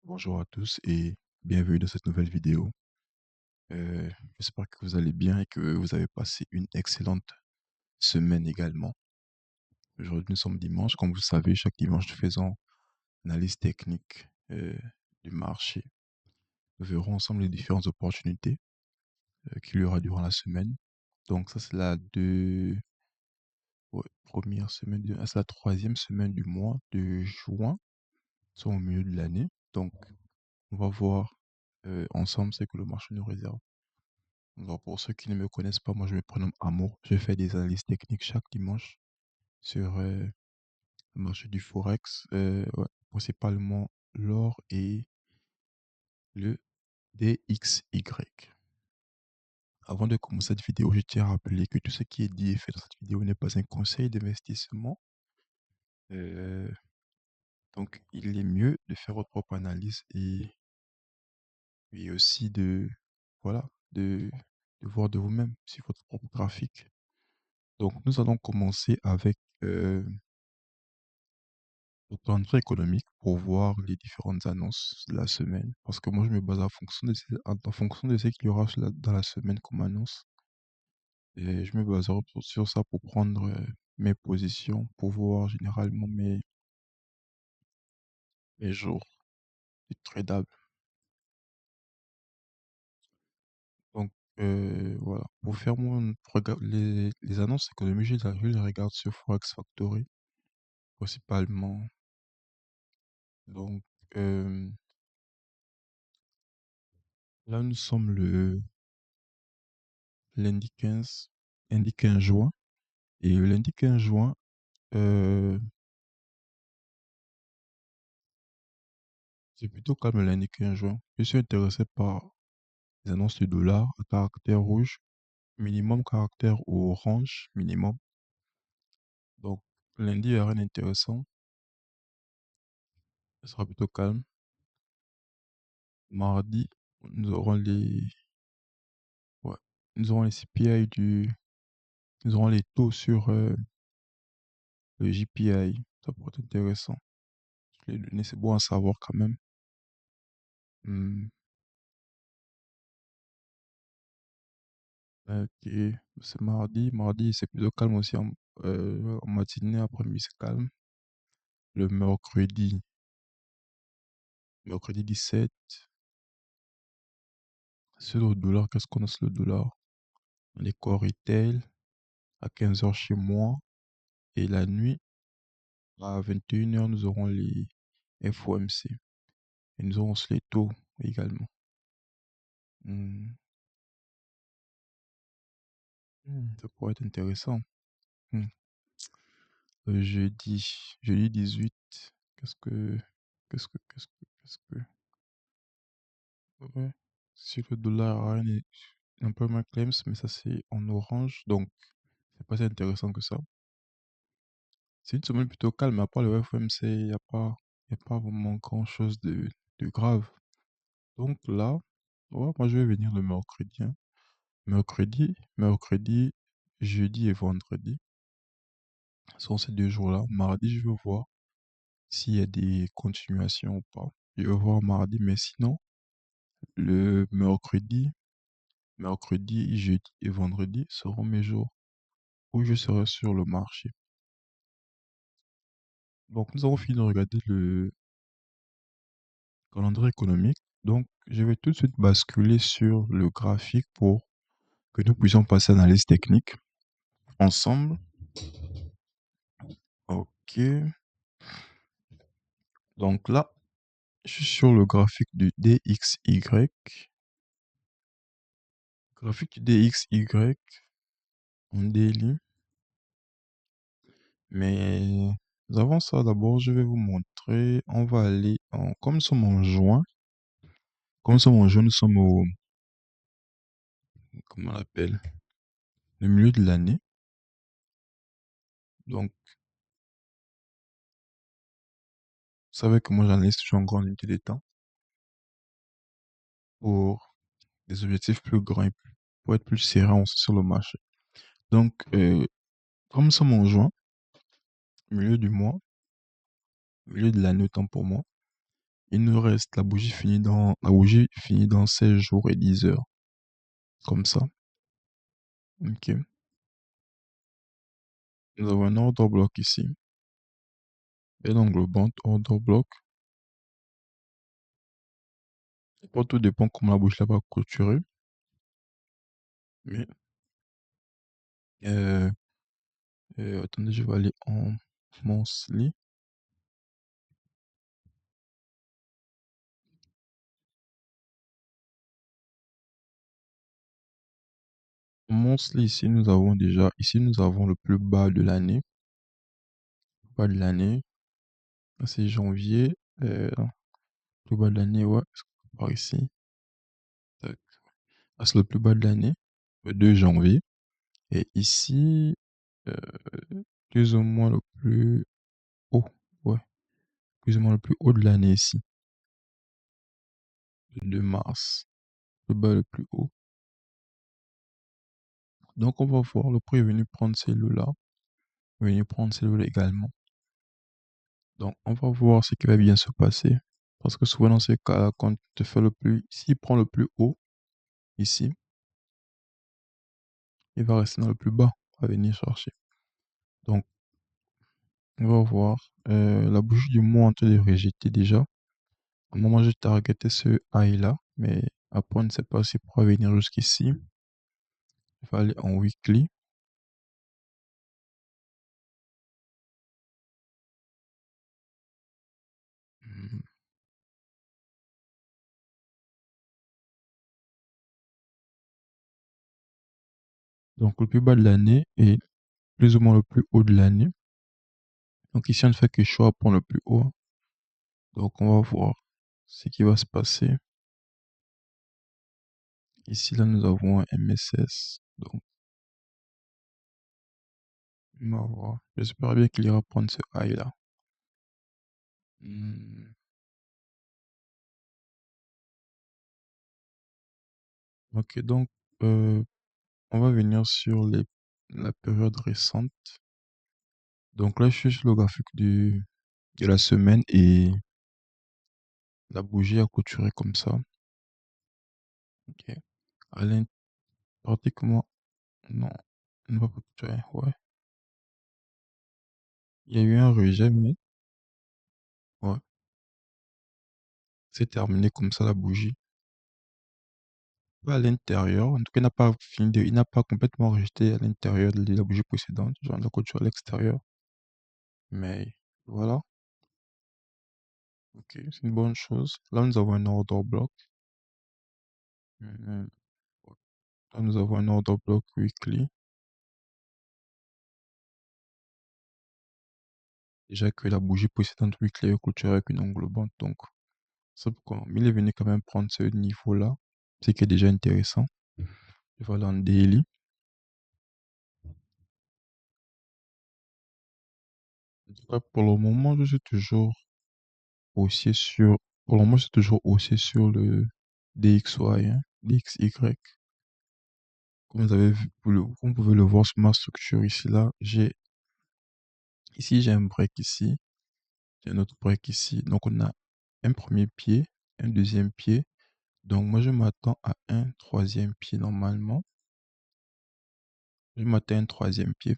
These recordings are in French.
Bonjour à tous et bienvenue dans cette nouvelle vidéo. J'espère que vous allez bien et que vous avez passé une excellente semaine également. Aujourd'hui, nous sommes dimanche. Comme vous le savez, chaque dimanche, nous faisons une analyse technique du marché. Nous verrons ensemble les différentes opportunités qu'il y aura durant la semaine. Donc ça, c'est ouais, première semaine, c'est la troisième semaine du mois de juin. Nous sommes au milieu de l'année. Donc, on va voir ensemble ce que le marché nous réserve. Donc, pour ceux qui ne me connaissent pas, moi je me prénomme Amour. Je fais des analyses techniques chaque dimanche sur le marché du Forex, ouais, principalement l'or et le DXY. Avant de commencer cette vidéo, je tiens à rappeler que tout ce qui est dit et fait dans cette vidéo n'est pas un conseil d'investissement. Euh, donc, il est mieux de faire votre propre analyse et aussi voilà, de voir de vous-même sur votre propre graphique. Donc, nous allons commencer avec le calendrier économique pour voir les différentes annonces de la semaine. Parce que moi, je me base en fonction de ce qu'il y aura dans la semaine comme annonce. Et je me base sur ça pour prendre mes positions, pour voir généralement mes jours de tradable. Donc, voilà. Pour faire les annonces économiques, je les regarde sur Forex Factory, principalement. Donc, euh, là, nous sommes le lundi 15, lundi 15 juin. Et le lundi 15 juin, euh, c'est plutôt calme le lundi 15 juin. Je suis intéressé par les annonces du dollar à caractère rouge, minimum caractère orange, minimum. Donc, lundi, il n'y a rien d'intéressant. Ce sera plutôt calme. Mardi, nous aurons ouais, nous aurons les CPI nous aurons les taux sur le JPI. Ça pourrait être intéressant. Les données, c'est bon à savoir quand même. Hmm, ok, c'est mardi. Mardi, c'est plutôt calme aussi en matinée. Après-midi, c'est calme. Le mercredi 17, sur le dollar, qu'est-ce qu'on a sur le dollar? On est core retail à 15 heures chez moi. Et la nuit, à 21 heures, nous aurons les FOMC. Et nous aurons aussi les taux également. Hmm, ça pourrait être intéressant. Hmm. Jeudi 18, qu'est-ce que, qu'est-ce que, ouais. Sur le dollar, rien n'est un peu ma claims, mais ça c'est en orange, donc c'est pas si intéressant que ça. C'est une semaine plutôt calme, à part le FOMC, y a pas vraiment grand-chose de grave. Donc là, ouais, moi je vais venir le mercredi, hein. Mercredi, jeudi et vendredi sont ces deux jours-là. Mardi, je vais voir s'il y a des continuations ou pas. Je vais voir mardi, mais sinon, le mercredi, jeudi et vendredi seront mes jours où je serai sur le marché. Donc, nous avons fini de regarder le calendrier économique. Donc, je vais tout de suite basculer sur le graphique pour que nous puissions passer à l'analyse technique ensemble. Ok. Donc là, je suis sur le graphique du DXY. Graphique du DXY en daily. Mais avant ça, d'abord, je vais vous montrer. On va aller en. Comme nous sommes en juin. Comme nous sommes en juin, nous sommes au. Comment on l'appelle? Le milieu de l'année. Donc, vous savez que moi, j'analyse toujours en grande unité de temps pour des objectifs plus grands et pour être plus serein aussi sur le marché. Donc, comme nous sommes en juin, milieu du mois, milieu de l'année autant pour moi, Il nous reste la bougie finit dans 16 jours et 10 heures. Comme ça. Ok. Nous avons un order block ici. Et l'englobante order block. Pour tout dépend comment la bougie là va clôturer. Mais, euh, attendez, je vais aller en monthly. En monthly, ici nous avons le plus bas de l'année. Bas de l'année. C'est janvier. Plus bas de l'année, ouais. Par ici. Tac. Ah, c'est le plus bas de l'année. Le 2 janvier. Et ici, euh, plus ou moins le plus haut. Ouais. Plus ou moins le plus haut de l'année ici. Le 2 mars. Le bas le plus haut. Donc on va voir le prix est venu prendre ces lots-là. Venu prendre ces lots également. Donc on va voir ce qui va bien se passer. Parce que souvent dans ces cas-là, quand tu fais le plus, s'il prend le plus haut, ici, il va rester dans le plus bas à venir chercher. Donc on va voir. La bougie du mois en train de rejeter déjà. À un moment, j'ai targeté ce high là, mais après, on ne sait pas s'il pourra venir jusqu'ici. Il va aller en weekly. Hmm. Donc, le plus bas de l'année est plus ou moins le plus haut de l'année. Donc, ici, on ne fait que choix pour le plus haut. Donc, on va voir ce qui va se passer. Ici, là, nous avons un MSS. Donc, on va voir. J'espère bien qu'il ira prendre ce high là. Hmm. Ok, donc, euh, on va venir sur la période récente. Donc là, je suis sur le graphique de la semaine et la bougie a clôturé comme ça. Ok. À pratiquement, non, elle n'a pas clôturé. Ouais. Il y a eu un rejet, mais ouais. C'est terminé comme ça la bougie. Pas à l'intérieur. En tout cas, il n'a pas complètement rejeté à l'intérieur de la bougie précédente. Genre, la clôture à l'extérieur. Mais voilà. Ok, c'est une bonne chose. Là, nous avons un order block. Mhm. Là, nous avons un order block weekly. Déjà que la bougie précédente weekly est clôturée avec une englobante. Donc, c'est pourquoi. Mais il est venu quand même prendre ce niveau-là. Ce qui est déjà intéressant. Je vais aller en daily. En tout cas, pour le moment, je suis toujours haussier sur. Pour le moment, je suis toujours haussier sur le DXY, hein, DXY. Comme vous avez vu, comme vous pouvez le voir sur ma structure ici, là, ici, j'ai un break ici, j'ai un autre break ici. Donc, on a un premier pied, un deuxième pied. Donc, moi, je m'attends à un troisième pied normalement. Je m'attends à un troisième pied.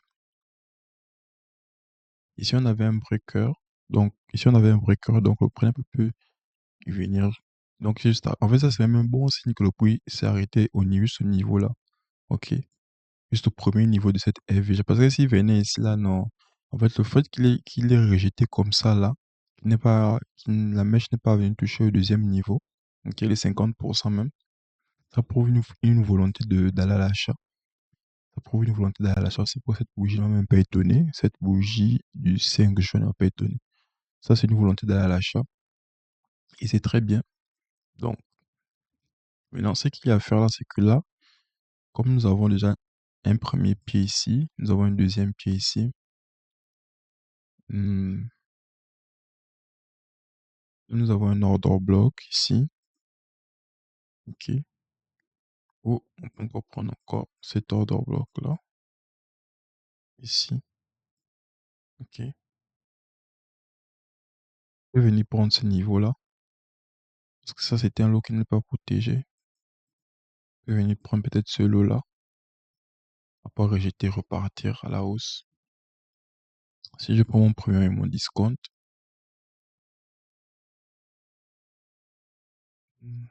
Ici, on avait un breaker. Donc, ici, on avait un breaker. Donc, le prix peut venir. Donc, en fait, ça, c'est même un bon signe que le prix s'est arrêté au niveau, ce niveau-là. Ok. Juste au premier niveau de cette FVG. Parce que s'il venait ici, là, non. En fait, le fait qu'il est rejeté comme ça, là, la mèche n'est pas venue toucher au deuxième niveau, donc il est 50% même, ça prouve une volonté d'aller à l'achat. Ça prouve une volonté d'aller à l'achat. C'est pour cette bougie, ne m'a même pas étonné. Cette bougie du 5 juin ne m'a pas étonné. Ça, c'est une volonté d'aller à l'achat. Et c'est très bien. Donc, maintenant, ce qu'il y a à faire là, c'est que là, comme nous avons déjà un premier pied ici, nous avons un deuxième pied ici. Hmm, nous avons un order block ici. Ok. Ou on peut encore prendre encore cet order block là. Ici. Ok. Je vais venir prendre ce niveau là. Parce que ça, c'était un lot qui n'est pas protégé. Je vais venir prendre peut-être ce lot-là. Après rejeter, repartir à la hausse. Si je prends mon premier et mon discount, hmm,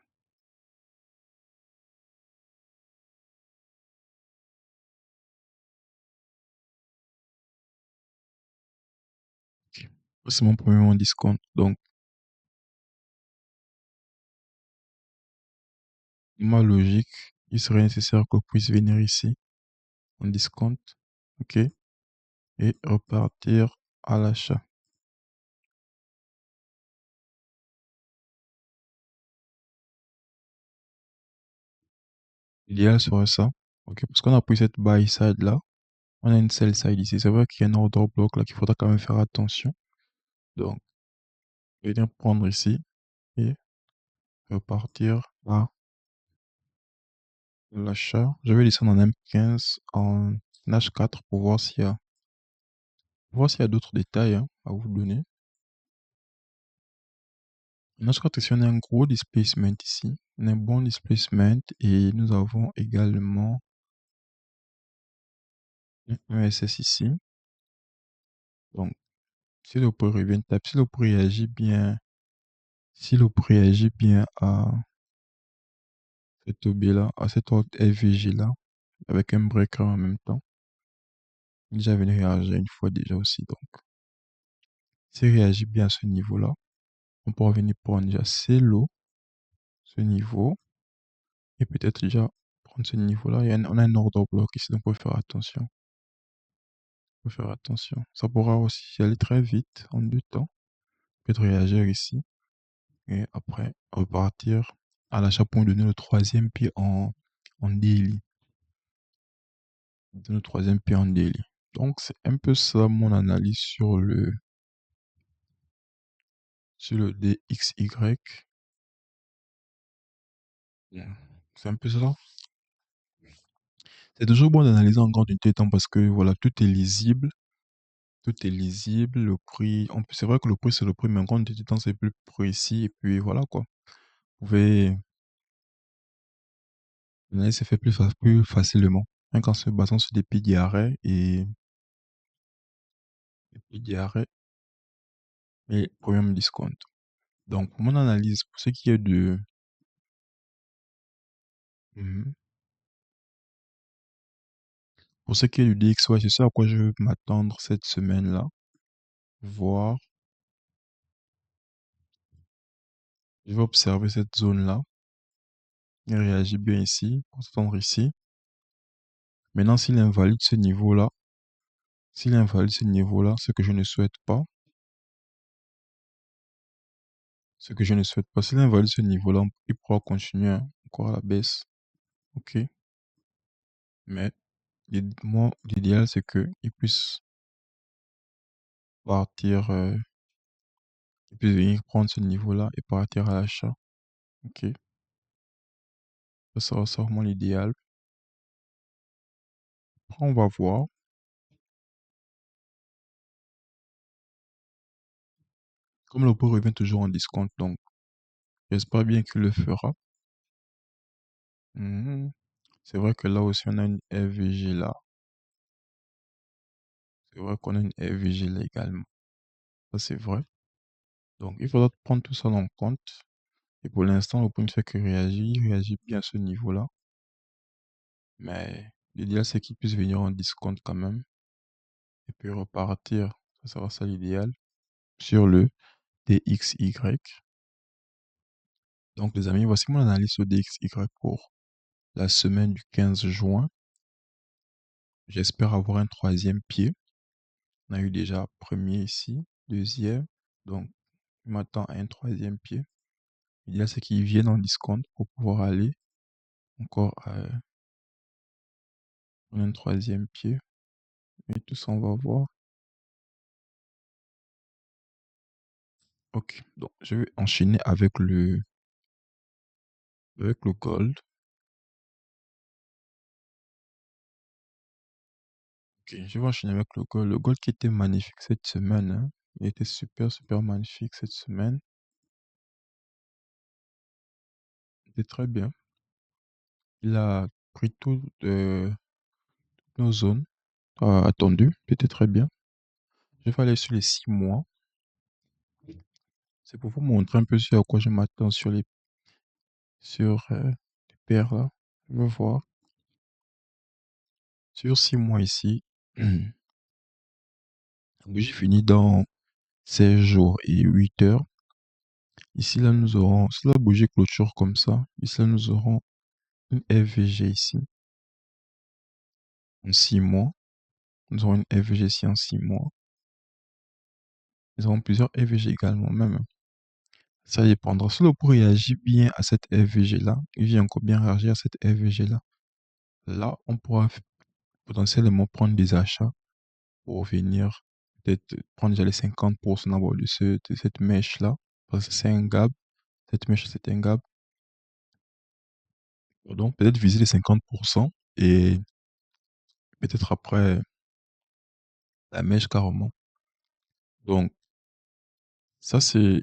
ok. C'est mon premier et mon discount. Donc, ma logique, il serait nécessaire qu'on puisse venir ici, en discount, ok, et repartir à l'achat. L'idéal serait ça, ok, parce qu'on a pris cette buy side là, on a une sell side ici. C'est vrai qu'il y a un order block là qu'il faudra quand même faire attention. Donc, venir prendre ici et repartir à l'achat. Je vais descendre en M15 en H4 pour voir s'il y a d'autres détails hein, à vous donner. En H4 ici, on a un gros displacement ici. On a un bon displacement et nous avons également un SS ici. Donc, si le prix revient tape, si le prix réagit bien, si le prix réagit bien à cette OB là, à cette autre FVG là, avec un breaker en même temps, déjà venu réagir une fois déjà aussi. Donc, s'il réagit bien à ce niveau-là, on pourra venir prendre déjà ces lots, ce niveau, et peut-être déjà prendre ce niveau-là. On a un order block ici, donc il faut faire attention. Il faut faire attention. Ça pourra aussi aller très vite en deux temps. Peut-être réagir ici et après repartir à l'achat pour donner le troisième pied en daily. Donner le troisième pied en daily. Donc c'est un peu ça mon analyse sur le DXY. C'est un peu ça. C'est toujours bon d'analyser en grande unité de temps parce que voilà, tout est lisible. Tout est lisible. Le prix, c'est vrai que le prix c'est le prix, mais en grande unité de temps c'est plus précis. Et puis voilà quoi. Vous pouvez, l'analyse se fait plus facilement. Rien qu'en se basant sur des pieds d'arrêt et pieds d'arrêt et premium discount. Donc, pour mon analyse, pour ce qui est Mhm. Pour ce qui est du DXY, c'est ça à quoi je veux m'attendre cette semaine-là. Voir, je vais observer cette zone-là. Il réagit bien ici, pour s'attendre ici. Maintenant, s'il invalide ce niveau-là, ce que je ne souhaite pas, s'il invalide ce niveau-là, il pourra continuer hein, encore à la baisse. Ok. Mais moi, l'idéal, c'est qu'il puisse partir, il puisse venir prendre ce niveau-là et partir à l'achat. Ok. Ça sera sûrement l'idéal. Après, on va voir. Comme le pot revient toujours en discount, donc j'espère bien qu'il le fera. Mhm. C'est vrai que là aussi, on a une FVG là. C'est vrai qu'on a une FVG là également. Ça, c'est vrai. Donc, il faudra prendre tout ça en compte. Et pour l'instant, le point ne fait que réagir. Il réagit bien à ce niveau-là. Mais l'idéal, c'est qu'il puisse venir en discount quand même. Et puis repartir. Ça sera ça l'idéal. Sur le DXY. Donc, les amis, voici mon analyse sur DXY pour la semaine du 15 juin. J'espère avoir un troisième pied. On a eu déjà premier ici, deuxième. Donc, je m'attends à un troisième pied. L'idéal, c'est qu'ils viennent en discount pour pouvoir aller encore prendre un troisième pied. Et tout ça, on va voir. Ok, donc je vais enchaîner avec le gold. Ok, je vais enchaîner avec le gold. Le gold qui était magnifique cette semaine, hein. Il était super, super magnifique cette semaine. C'était très bien. Il a pris nos zones attendues. C'était très bien. Je vais aller sur les 6 mois. C'est pour vous montrer un peu sur à quoi je m'attends sur les paires là. Je vais voir. Sur 6 mois ici, la bougie finit dans 16 jours et 8 heures. Ici, là, nous aurons, si la bougie clôture comme ça, ici, là, nous aurons une FVG ici en 6 mois. Nous aurons une FVG ici en 6 mois. Nous aurons plusieurs FVG également, même. Ça dépendra. Si le prix réagit bien à cette FVG-là, il vient encore bien réagir à cette FVG-là. Là, on pourra potentiellement prendre des achats pour venir peut-être prendre déjà les 50% d'abord de cette mèche-là. Parce que c'est un gap. Cette mèche, c'est un gap. Donc, peut-être viser les 50% et peut-être après la mèche carrément. Donc, ça, c'est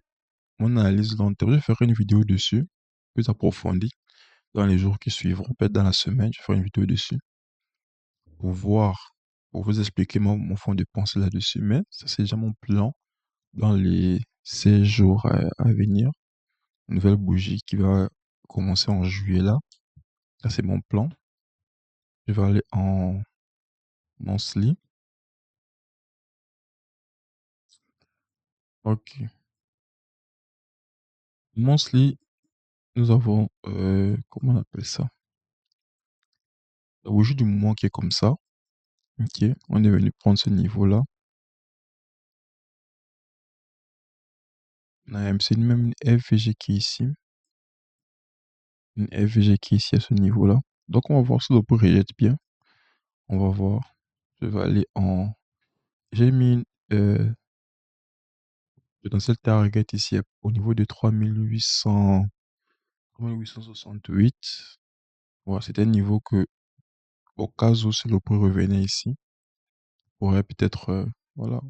mon analyse long terme. Je ferai une vidéo dessus, plus approfondie, dans les jours qui suivront. Peut-être dans la semaine, je ferai une vidéo dessus pour voir, pour vous expliquer mon fond de pensée là-dessus. Mais ça, c'est déjà mon plan dans les 16 jours à venir. Une nouvelle bougie qui va commencer en juillet là. Ça, c'est mon plan. Je vais aller en monthly. Ok. Monthly, nous avons, comment on appelle ça? La bougie du moment qui est comme ça. Ok. On est venu prendre ce niveau-là. On a c'est même une FVG qui est ici. Une FVG qui est ici à ce niveau-là. Donc, on va voir si le prix rejette bien. On va voir. Je vais aller en... J'ai mis potentiel target ici au niveau de 3868. Voilà, c'était un niveau que, au cas où si le prix revenait ici, pourrait peut-être... voilà.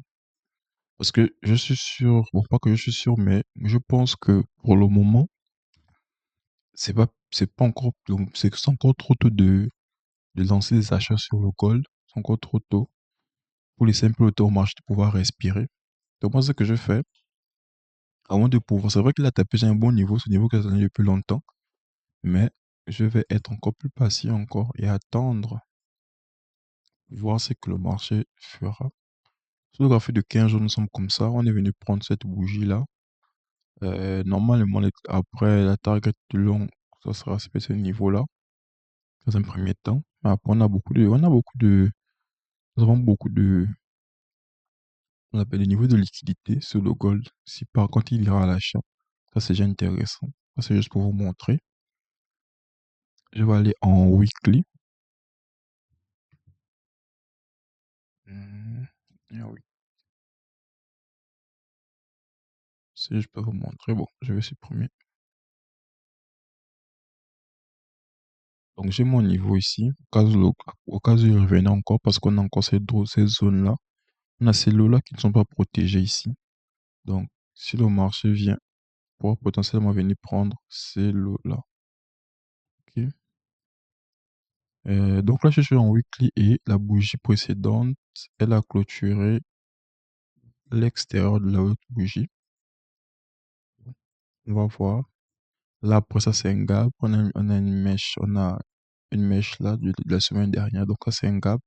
Parce que je suis sûr, bon, pas que je suis sûr, mais je pense que pour le moment, c'est pas encore, donc c'est encore trop tôt de lancer des achats sur le gold. C'est encore trop tôt pour les simples automarches de pouvoir respirer. Donc moi, ce que je fais, avant de pouvoir, c'est vrai qu'il a tapé sur un bon niveau, ce niveau que j'ai attendu depuis longtemps, mais je vais être encore plus patient encore et attendre, voir ce que le marché fera. Sur le graphique de 15 jours, nous sommes comme ça. On est venu prendre cette bougie-là. Normalement, après la target du long, ça sera ce niveau-là, dans un premier temps. Mais après, nous avons beaucoup de, on appelle les niveaux de liquidité sur le gold. Si par contre il ira à l'achat, ça c'est déjà intéressant. Ça c'est juste pour vous montrer. Je vais aller en weekly. Ah oui, si je peux vous montrer, bon, je vais supprimer. Donc j'ai mon niveau ici, au cas où il revenait encore, parce qu'on a encore ces zones-là. On a ces lots-là qui ne sont pas protégés ici. Donc si le marché vient, pour potentiellement venir prendre ces lots-là. Ok. Donc là, je suis en weekly et la bougie précédente, elle a clôturé l'extérieur de la haute bougie. On va voir. Là, après ça, c'est un gap. On a une mèche là de la semaine dernière. Donc là, c'est un gap.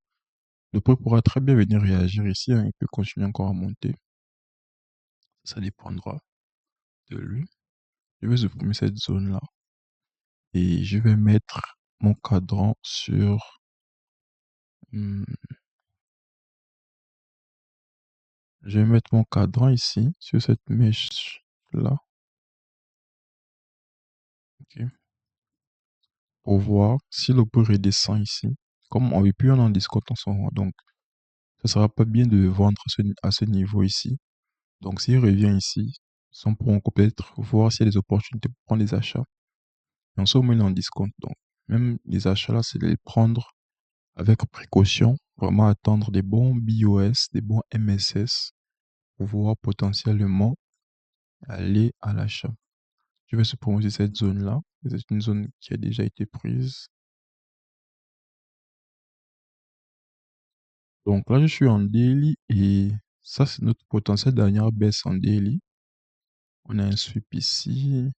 Le prix pourra très bien venir réagir ici, hein. Il peut continuer encore à monter. Ça dépendra de lui. Je vais supprimer cette zone-là. Et je vais mettre mon cadran sur... hmm, je vais mettre mon cadran ici, sur cette mèche-là. Ok. Pour voir si le prix redescend ici. Comme on ne veut plus en discount en ce moment, donc ça sera pas bien de vendre à ce niveau ici. Donc s'il revient ici, on pourra peut-être voir s'il y a des opportunités pour prendre des achats. Et en ce moment, il est en discount. Donc même les achats là, c'est de les prendre avec précaution. Vraiment attendre des bons BOS, des bons MSS pour pouvoir potentiellement aller à l'achat. Je vais supprimer cette zone-là. C'est une zone qui a déjà été prise. Donc là, je suis en daily et ça, c'est notre potentiel dernière baisse en daily. On a un sweep ici.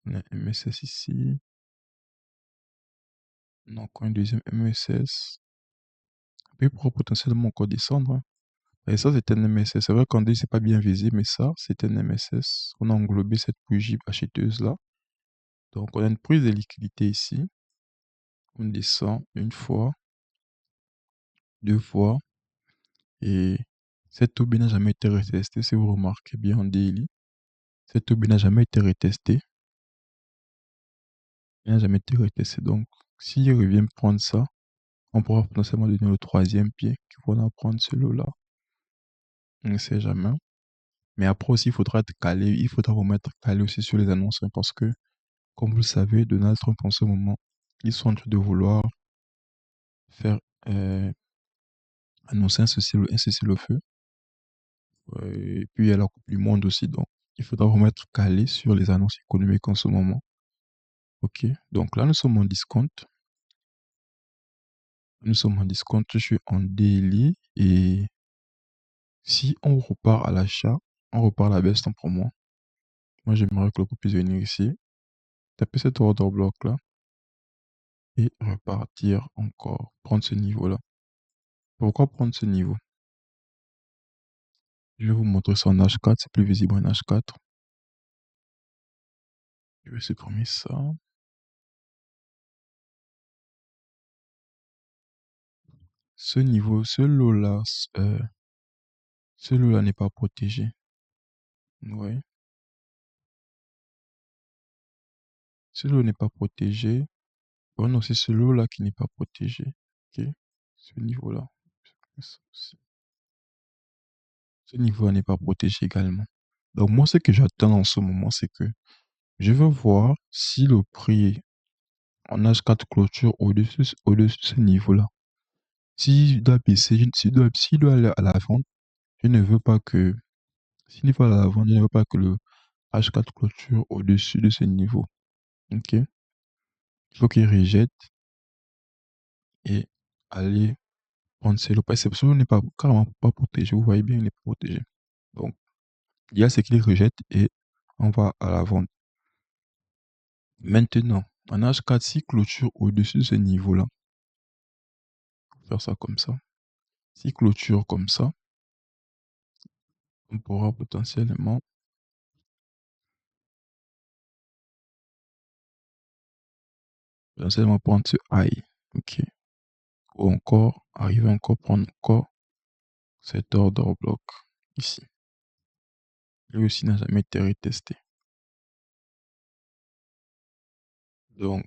On a un MSS ici. On a encore un deuxième MSS. Et pourra potentiellement encore descendre, hein. Et ça, c'est un MSS. C'est vrai qu'en daily, c'est pas bien visé, mais ça, c'est un MSS. On a englobé cette bougie acheteuse-là. Donc, on a une prise de liquidité ici. On descend une fois, deux fois. Et cette OB n'a jamais été retestée, si vous remarquez bien en daily. Cette OB n'a jamais été retestée. Elle n'a jamais été retestée. Donc, s'il revient prendre ça, on pourra potentiellement donner le troisième pied qui pourra prendre celui-là. On ne sait jamais. Mais après aussi, il faudra être calé. Il faudra vous mettre calé aussi sur les annonces, hein, parce que, comme vous le savez, Donald Trump en ce moment, ils sont en train de vouloir faire annoncer un cessez-le-feu. Et puis il y a la Coupe du Monde aussi, donc il faudra vous mettre calé sur les annonces économiques en ce moment. Ok, donc là nous sommes en discount. Nous sommes en discount, je suis en daily et si on repart à l'achat, on repart à la baisse tant pour moi. Moi j'aimerais que le coup puisse venir ici, taper cet order block là et repartir encore, prendre ce niveau là. Pourquoi prendre ce niveau? Je vais vous montrer ça en H4, c'est plus visible en H4. Je vais supprimer ça. Ce niveau, ce lot là, ce lot là n'est pas protégé. Ouais. Ce lot n'est pas protégé. Oh non, c'est ce lot là qui n'est pas protégé. Ok. Ce niveau là. Ce niveau là n'est pas protégé également. Donc moi, ce que j'attends en ce moment, c'est que je veux voir si le prix en H4 clôture au-dessus de ce niveau-là. S'il doit baisser, s'il doit aller à la vente, je ne veux pas que, s'il va à la vente, je ne veux pas que le H4 clôture au-dessus de ce niveau. Ok? Il faut qu'il rejette et aller prendre ce lot. Parce que ce lot n'est pas carrément pas protégé. Vous voyez bien, il n'est pas protégé. Donc, il y a ce qu'il rejette et on va à la vente. Maintenant, en H4, si clôture au-dessus de ce niveau-là, on va faire ça comme ça. Si clôture comme ça, on pourra potentiellement prendre ce high. Ok. Ou encore, arriver encore prendre encore cet order block ici. Lui aussi n'a jamais été retesté. Donc,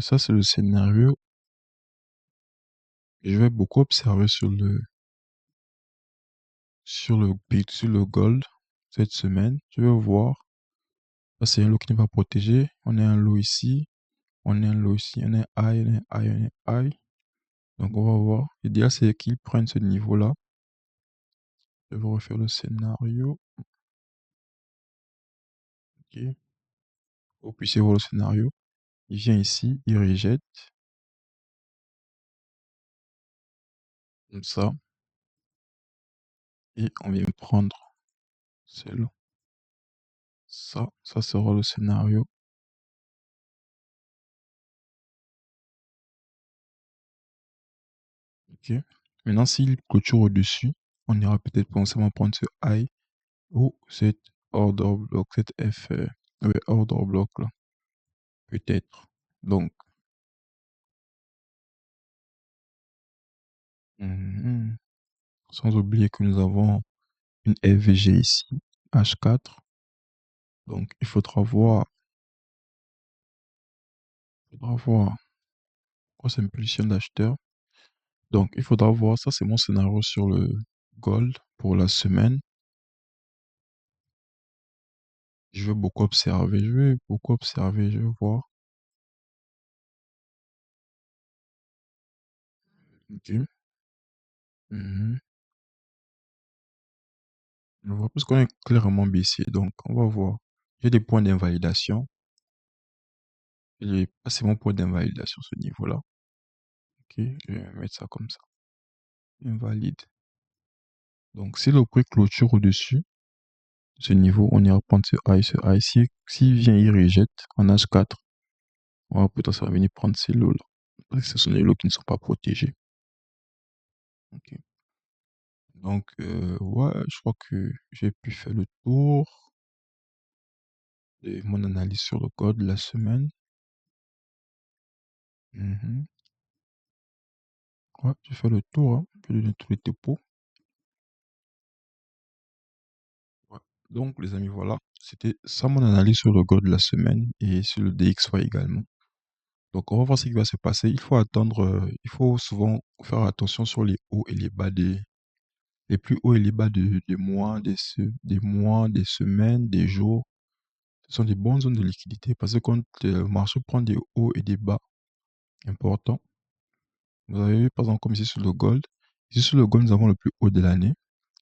ça c'est le scénario. Je vais beaucoup observer sur le gold cette semaine. Je vais voir. Ça c'est un lot qui n'est pas protégé. On a un lot ici. On a un lot ici. On a un high, on a un high, on a un high. Donc on va voir. L'idéal c'est qu'ils prennent ce niveau-là. Je vais refaire le scénario. Ok. Vous puissiez voir le scénario. Il vient ici, il rejette. Comme ça. Et on vient prendre celle. Ça sera le scénario. Ok. Maintenant, s'il clôture au-dessus, on ira peut-être pensément prendre ce high ou cet order block, cette F, ouais, order block là. Peut-être. Donc, mhm. Sans oublier que nous avons une FVG ici, H4. Donc, il faudra voir quoi c'est une position d'acheteur. Donc, il faudra voir, ça c'est mon scénario sur le gold pour la semaine. Je vais voir. Ok. Mhm. Je vois parce qu'on est clairement baissier, donc on va voir. J'ai des points d'invalidation. C'est mon point d'invalidation, ce niveau-là. Ok, je vais mettre ça comme ça. Invalide. Donc, si le prix clôture au-dessus de ce niveau, on ira prendre ce high, ce high. S'il vient, il rejette en H4, on va potentiellement venir prendre ces lots-là. Parce que ce sont des lots qui ne sont pas protégés. Ok. Donc, ouais, je crois que j'ai pu faire le tour de mon analyse sur le code de la semaine. Mhm. Ouais, j'ai fait le tour, hein. J'ai donné tous les dépôts. Ouais. Donc, les amis, voilà. C'était ça mon analyse sur le code de la semaine et sur le DXY également. Donc, on va voir ce qui va se passer. Il faut attendre, il faut souvent faire attention sur les hauts et les bas les plus hauts et les bas des mois, des mois, des semaines, des jours. Ce sont des bonnes zones de liquidité parce que quand le marché prend des hauts et des bas importants, vous avez vu, par exemple, comme ici sur le gold. Ici sur le gold, nous avons le plus haut de l'année.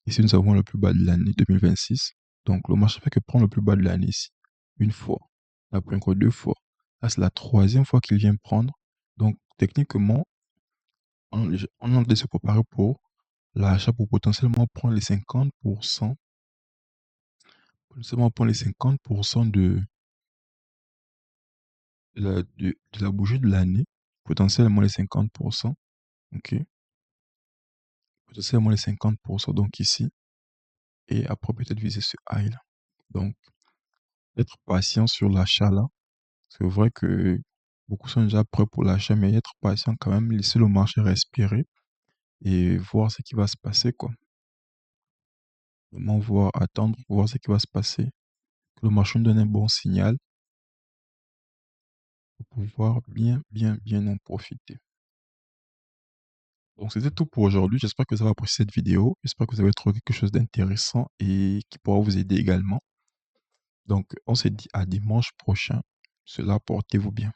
Ici, nous avons le plus bas de l'année 2026. Donc, le marché fait que prendre le plus bas de l'année ici, une fois. Après encore deux fois. Là, c'est la troisième fois qu'il vient prendre. Donc, techniquement, on est en train de se préparer pour l'achat pour potentiellement prendre les 50%, potentiellement prendre les 50% de la bougie de l'année, potentiellement les 50%, ok, potentiellement les 50%, donc ici, et après peut-être viser ce high là. Donc, être patient sur l'achat là, c'est vrai que beaucoup sont déjà prêts pour l'achat, mais être patient quand même, laisser le marché respirer et voir ce qui va se passer, quoi. Vraiment voir, attendre, voir ce qui va se passer, que le marché nous donne un bon signal pour pouvoir bien en profiter. Donc c'était tout pour aujourd'hui. J'espère que vous avez apprécié cette vidéo. J'espère que vous avez trouvé quelque chose d'intéressant et qui pourra vous aider également. Donc on se dit à dimanche prochain. Cela, portez-vous bien.